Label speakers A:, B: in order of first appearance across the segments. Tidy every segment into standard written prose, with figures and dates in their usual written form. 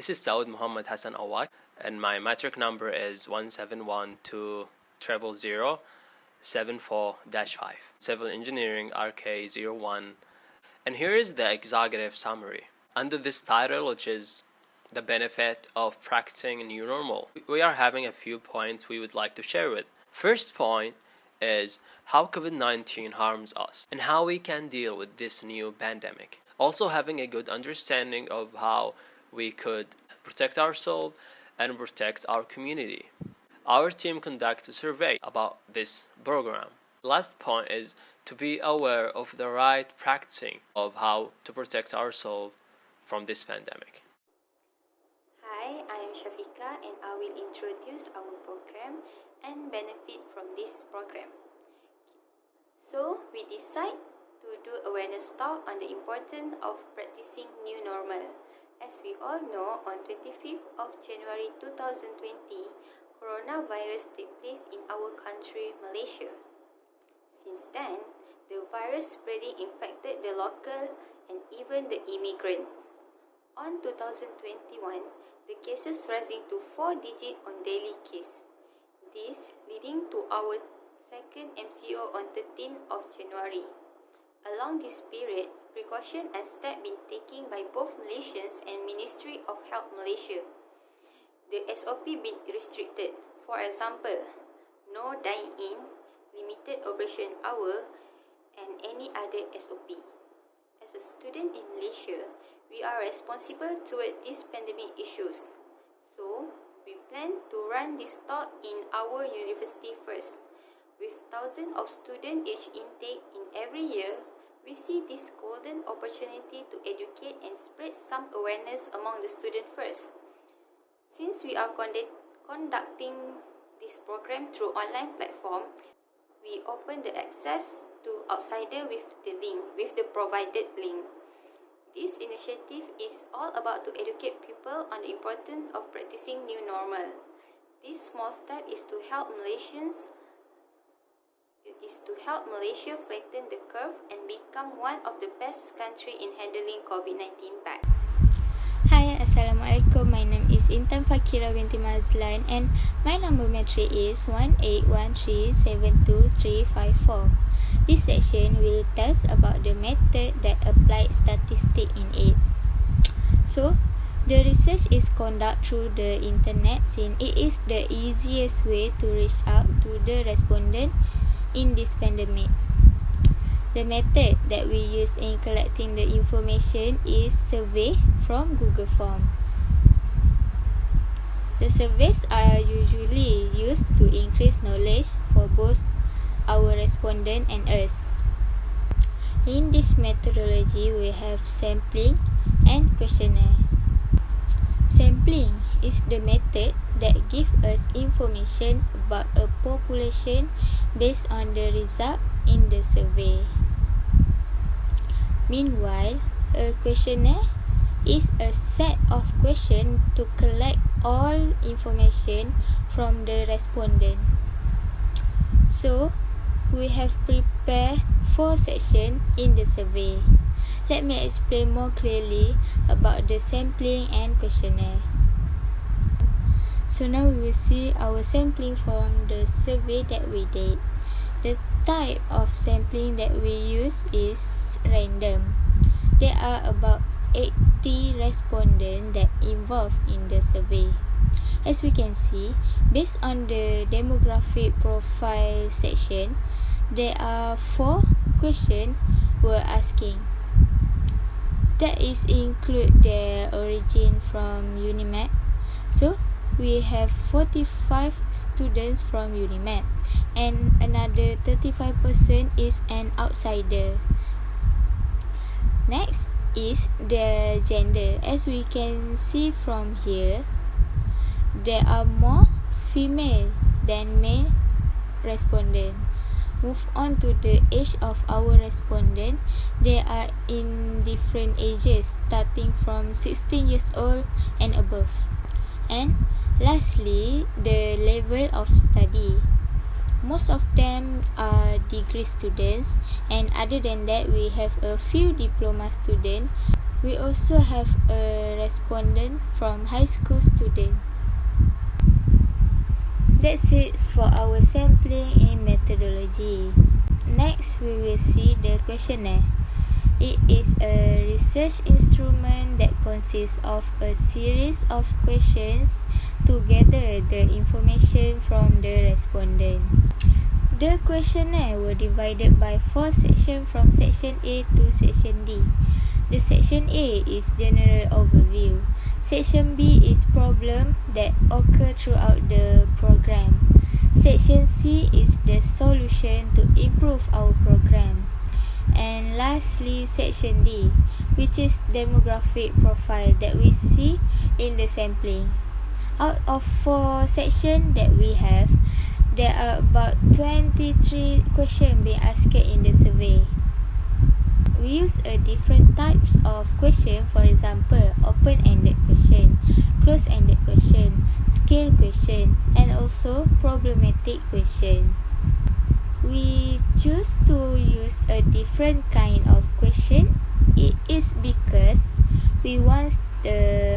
A: This is Saoud Mohammed Hasan Awaak, and my matric number is 171200074-5, Civil Engineering RK01. And here is the executive summary. Under this title, which is the benefit of practicing a new normal, we are having a few points we would like to share with. First point is how COVID-19 harms us and how we can deal with this new pandemic. Also having a good understanding of how we could protect ourselves and protect our community. Our team conducted a survey about this program. Last point is to be aware of the right practicing of how to protect ourselves from this pandemic.
B: Hi, I am SHAFIQAH and I will introduce our program and benefit from this program. So, we decide to do awareness talk on the importance of practicing new normal. As we all know, on 25th of January 2020, coronavirus took place in our country, Malaysia. Since then, the virus spreading infected the local and even the immigrants. On 2021, the cases rising to 4 digits on daily case. This leading to our second MCO on 13th of January. Along this period, precaution and steps been taken by both Malaysians and Ministry of Health Malaysia. The SOP been restricted. For example, no dine-in, limited operation hour, and any other SOP. As a student in Malaysia, we are responsible toward these pandemic issues. So, we plan to run this talk in our university first. With thousands of students each intake in every year, we see this golden opportunity to educate and spread some awareness among the students first. Since we are conducting this program through online platform, we open the access to outsider with the provided link. This initiative is all about to educate people on the importance of practicing new normal. This small step is to help Malaysia flatten the curve and become one of the best country in handling COVID-19 back.
C: Hi, Assalamualaikum. My name is INTAN FAKHIRA binti MAZLAN and my number matric is 181372354. This section will tell us about the method that applied statistics in it. So, the research is conducted through the internet since it is the easiest way to reach out to the respondent in this pandemic. The method that we use in collecting the information is survey from Google Form. The surveys are usually used to increase knowledge for both our respondent and us. In this methodology, we have sampling and questionnaire. Sampling is the method that gives us information about a population based on the result in the survey. Meanwhile, a questionnaire is a set of questions to collect all information from the respondent. So, we have prepared 4 sections in the survey. Let me explain more clearly about the sampling and questionnaire. So now we will see our sampling from the survey that we did. The type of sampling that we use is random. There are about 80 respondents that involved in the survey. As we can see, based on the demographic profile section, there are 4 questions we're asking. That is include their origin from UNIMAP. So, we have 45 students from UNIMAP and another 35% is an outsider. Next is their gender. As we can see from here, there are more female than male respondent. Move on to the age of our respondent. They are in different ages, starting from 16 years old and above. And lastly, the level of study. Most of them are degree students, and other than that, we have a few diploma students We also have a respondent from high school student. That's it for our sampling in methodology. Next, we will see the questionnaire. It is a research instrument that consists of a series of questions to gather the information from the respondent. The questionnaire were divided by 4 sections from section A to section D. The section A is general overview. Section B is problem that occur throughout the program. Section C is the solution to improve our program. And lastly, section D, which is demographic profile that we see in the sampling. Out of 4 sections that we have, there are about 23 questions being asked in the survey. We use a different types of question, for example, open-ended question, close-ended question, scale question, and also problematic question. We choose to use a different kind of question. It is because we want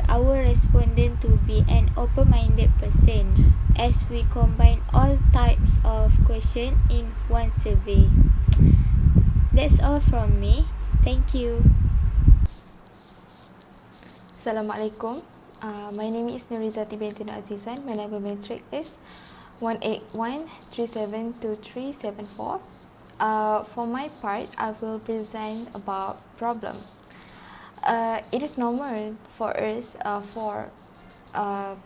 C: our respondent to be an open-minded person, as we combine all types of question in one survey. That's all from me. Thank you.
D: Assalamualaikum. My name is NURIZZATI binti AZIZAN. My number matric is 181372374. For my part, I will present about problem. It is normal for us, for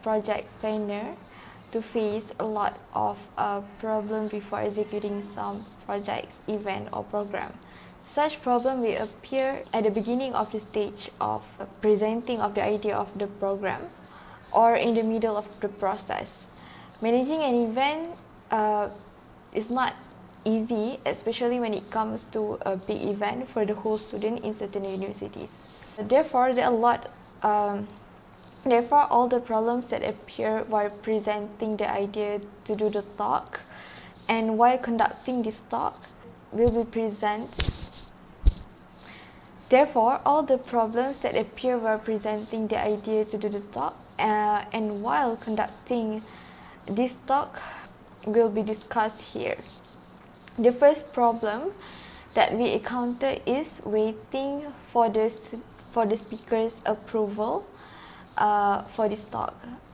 D: project planner, to face a lot of problem before executing some projects, event or program. Such problem will appear at the beginning of the stage of presenting of the idea of the program, or in the middle of the process. Managing an event is not easy, especially when it comes to a big event for the whole student in certain universities. Therefore, there are a lot. Therefore, all the problems that appear while presenting the idea to do the talk, and while conducting this talk, will be presented. Therefore, all the problems that appear while presenting the idea to do the talk and while conducting this talk will be discussed here. The first problem that we encounter is waiting for the speaker's approval for this talk.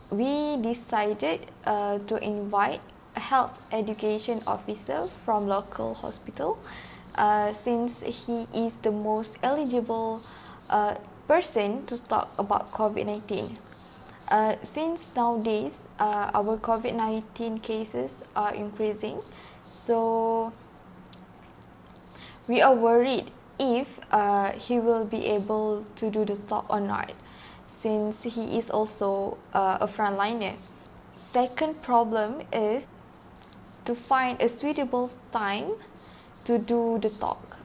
D: We decided to invite a health education officer from local hospital, since he is the most eligible person to talk about COVID-19. Since nowadays our COVID-19 cases are increasing, so we are worried if he will be able to do the talk or not, since he is also a frontliner. Second problem is to find a suitable time to do the talk.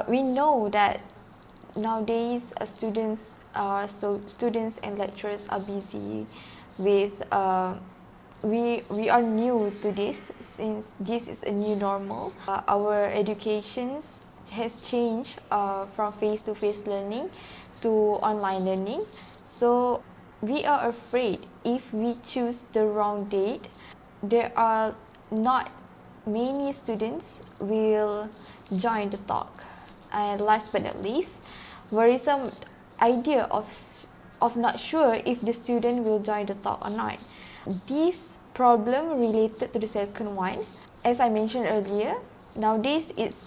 D: We know that nowadays students and lecturers are busy with we are new to this, since this is a new normal. Our education has changed from face-to-face learning to online learning, so we are afraid if we choose the wrong date, there are not many students will join the talk. And last but not least, worrisome idea of not sure if the student will join the talk or not. This problem related to the second one. As I mentioned earlier, nowadays it is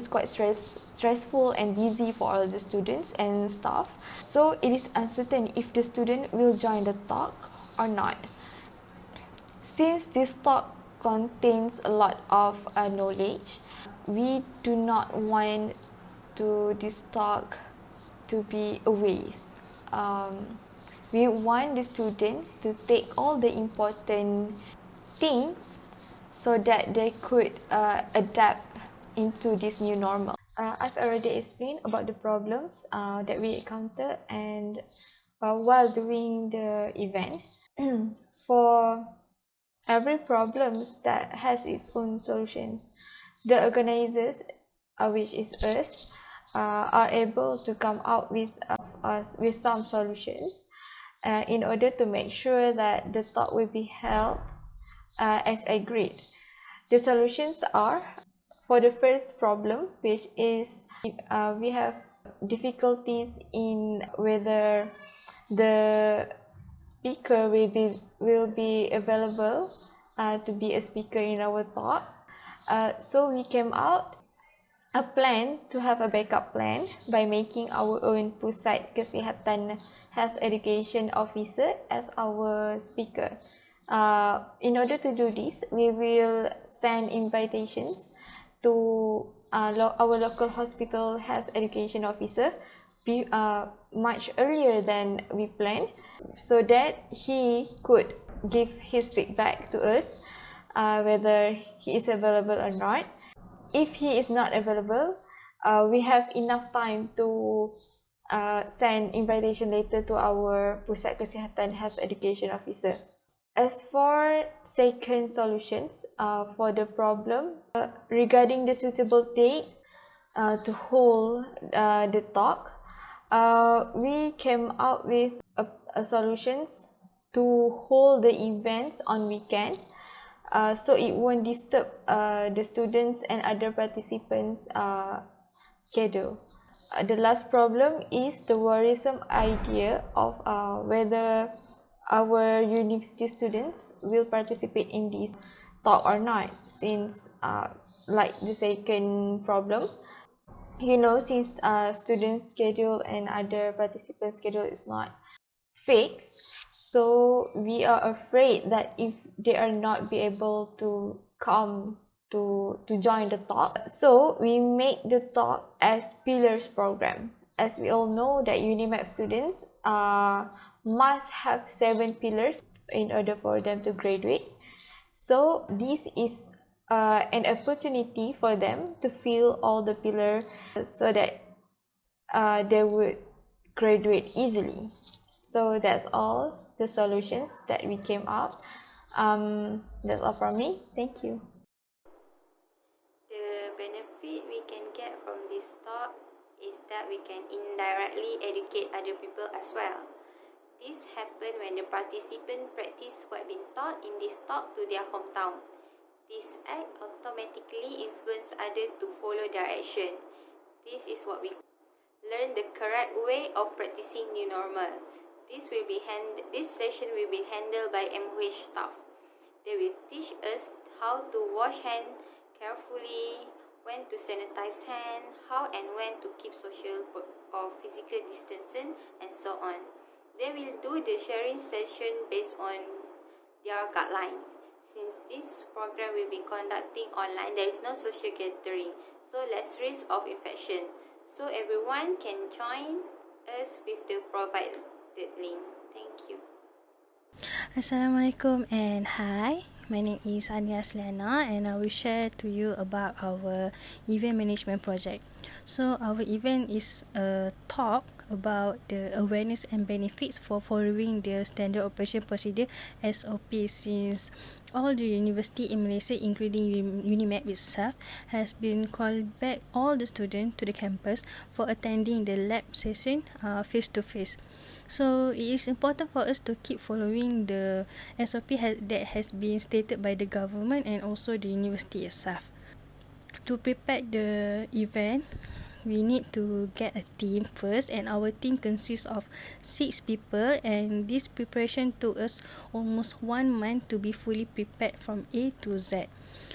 D: quite stressful and busy for all the students and staff. So it is uncertain if the student will join the talk or not. Since this talk contains a lot of knowledge, we do not want this talk to be a waste. We want the student to take all the important things so that they could adapt into this new normal. I've already explained about the problems that we encounter and while doing the event. For every problem that has its own solutions, the organizers, which is us, are able to come out with some solutions in order to make sure that the talk will be held as agreed. The solutions are, for the first problem, which is we have difficulties in whether the speaker will be available to be a speaker in our talk. So we came out a plan to have a backup plan by making our own Pusat Kesihatan Health Education Officer as our speaker. In order to do this, we will send invitations to our local hospital health education officer much earlier than we planned, so that he could give his feedback to us whether he is available or not. If he is not available, we have enough time to send invitation later to our Pusat Kesihatan Health Education Officer. As for second solutions for the problem regarding the suitable date to hold the talk, we came out with solutions to hold the events on weekend, so it won't disturb the students and other participants' schedule. The last problem is the worrisome idea of whether our university students will participate in this talk or not, since like the second problem, since students' schedule and other participants' schedule is not fixed, so we are afraid that if they are not be able to come to join the talk, so we make the talk as pillars program. As we all know that UNIMAP students must have 7 pillars in order for them to graduate. So this is an opportunity for them to fill all the pillars so that they would graduate easily. So that's all the solutions that we came up. That's all from me. Thank you.
B: The benefit we can get from this talk is that we can indirectly educate other people as well. This happens when the participant practice what been taught in this talk to their hometown. This act automatically influence others to follow their action. This is what we learn the correct way of practicing new normal. This session will be handled by MOH staff. They will teach us how to wash hands carefully, when to sanitize hands, how and when to keep social or physical distancing, and so on. They will do the sharing session based on their guidelines. Since this program will be conducting online, there is no social gathering, so less risk of infection. So everyone can join us with the provided link. Thank you.
E: Assalamualaikum and hi. My name is HASLYIANA and I will share to you about our event management project. So our event is a talk about the awareness and benefits for following the standard operation procedure SOP, since all the university in Malaysia, including UNIMAP itself, has been called back all the students to the campus for attending the lab session face to face. So it is important for us to keep following the SOP that has been stated by the government and also the university itself. To prepare the event, we need to get a team first, and our team consists of 6 people, and this preparation took us almost 1 month to be fully prepared from A to Z.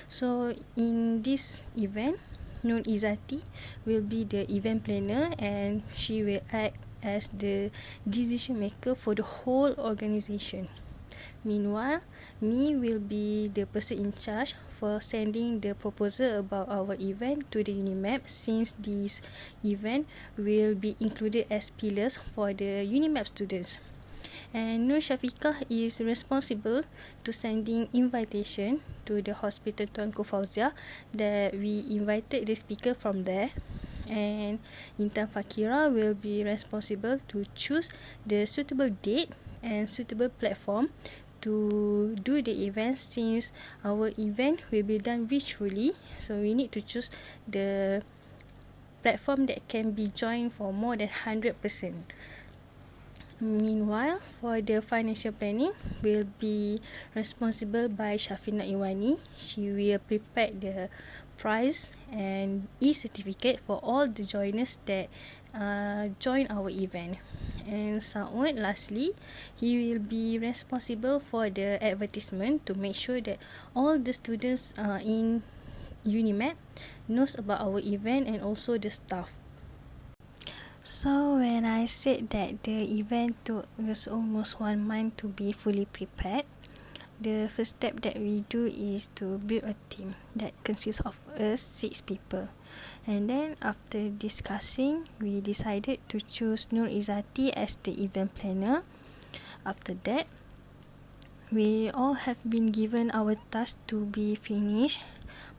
E: So in this event, NURIZZATI will be the event planner and she will act as the decision maker for the whole organisation. Meanwhile, me will be the person in charge for sending the proposal about our event to the UNIMAP, since this event will be included as pillars for the UNIMAP students. And SYAFIQAH is responsible to sending invitation to the hospital Tuanku Fauzia that we invited the speaker from there. And INTAN FAKHIRA will be responsible to choose the suitable date and suitable platform to do the event, since our event will be done virtually, so we need to choose the platform that can be joined for more than 100%. Meanwhile, for the financial planning will be responsible by SHAFINA IWANIE. She will prepare the prize and e-certificate for all the joiners that join our event. And Saoud, lastly, he will be responsible for the advertisement to make sure that all the students in UNIMAP knows about our event and also the staff. So when I said that the event took us almost 1 month to be fully prepared, the first step that we do is to build a team that consists of us 6 people. And then after discussing, we decided to choose NURIZZATI as the event planner. After that, we all have been given our task to be finished.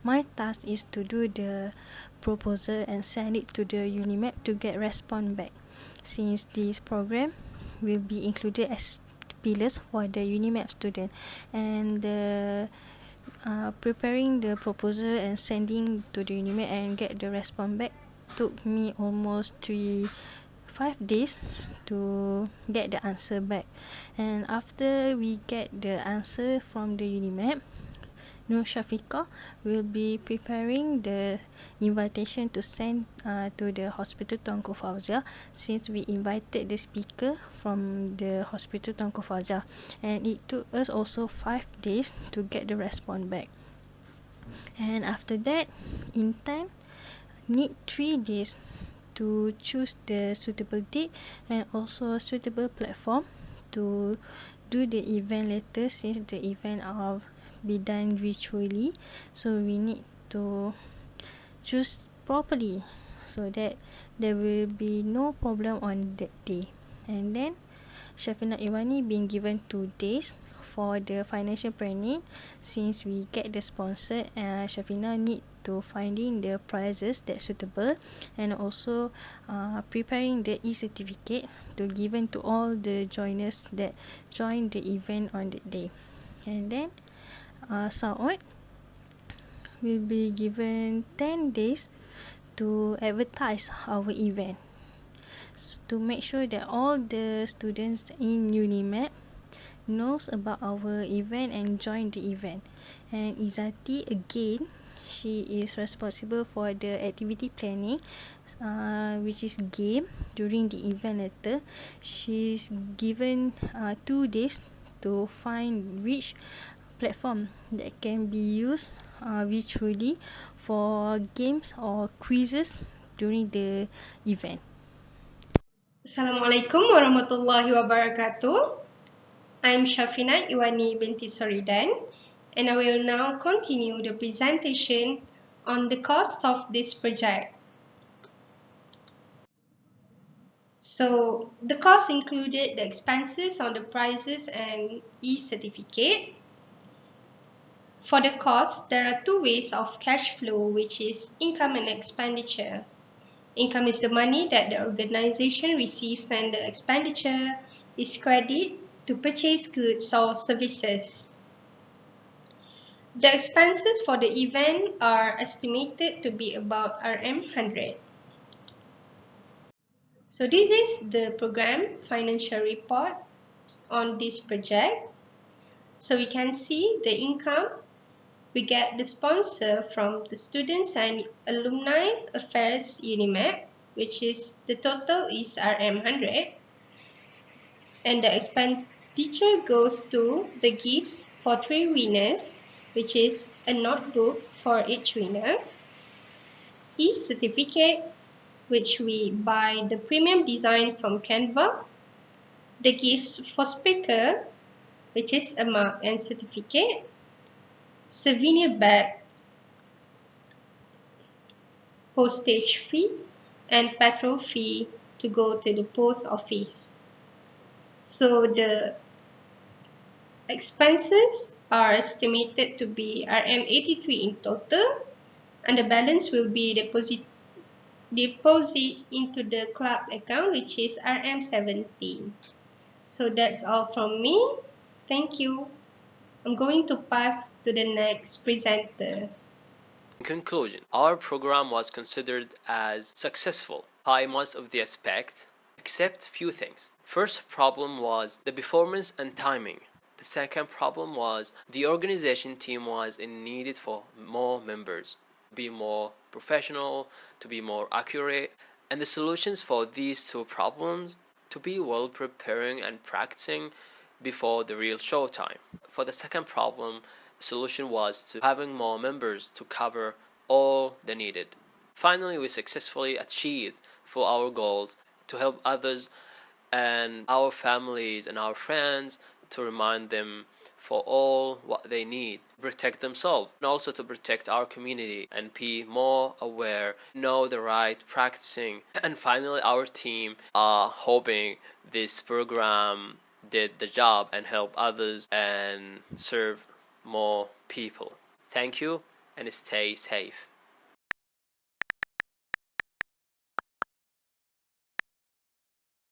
E: My task is to do the proposal and send it to the UNIMAP to get response back, since this program will be included as pillars for the UNIMAP student, and the preparing the proposal and sending to the UNIMAP and get the response back took me almost 5 days to get the answer back. And after we get the answer from the UNIMAP, SYAFIQAH will be preparing the invitation to send to the hospital Tuanku Fauzia, since we invited the speaker from the hospital Tuanku Fauzia, and it took us also 5 days to get the response back. And after that, INTAN need 3 days to choose the suitable date and also suitable platform to do the event later, since the event of be done virtually, so we need to choose properly so that there will be no problem on that day. And then SHAFINA IWANIE been given 2 days for the financial planning, since we get the sponsor, SHAFINA need to finding the prizes that suitable, and also preparing the e-certificate to given to all the joiners that join the event on that day. And then Saoud will be given 10 days to advertise our event, to make sure that all the students in UNIMAP knows about our event and join the event. And Izzati, again, she is responsible for the activity planning, which is game during the event later. She's given 2 days to find which platform that can be used virtually for games or quizzes during the event.
F: Assalamualaikum warahmatullahi wabarakatuh. I'm Shafina Iwani binti Soridan, and I will now continue the presentation on the cost of this project. So, the cost included the expenses on the prizes and e-certificate. For the cost, there are 2 ways of cash flow, which is income and expenditure. Income is the money that the organization receives, and the expenditure is credit to purchase goods or services. The expenses for the event are estimated to be about RM100. So this is the program financial report on this project. So we can see the income. We get the sponsor from the Students and Alumni Affairs UNIMAP, which is the total is RM100. And the expenditure goes to the gifts for 3 winners, which is a notebook for each winner, e-certificate, which we buy the premium design from Canva, the gifts for speaker, which is a mark and certificate, souvenir bags, postage fee, and petrol fee to go to the post office. So the expenses are estimated to be RM83 in total, and the balance will be deposit into the club account, which is RM17. So that's all from me. Thank you. I'm going to pass to the next presenter.
A: In conclusion, our program was considered as successful by most of the aspects, except few things. First problem was the performance and timing. The second problem was the organization team was in needed for more members, to be more professional, to be more accurate, and the solutions for these two problems to be well preparing and practicing before the real show time. For the second problem, the solution was to having more members to cover all the needed. Finally, we successfully achieved for our goals to help others and our families and our friends, to remind them for all what they need, protect themselves, and also to protect our community and be more aware, know the right practicing. And finally, our team are hoping this program did the job and help others and serve more people. Thank you and stay safe.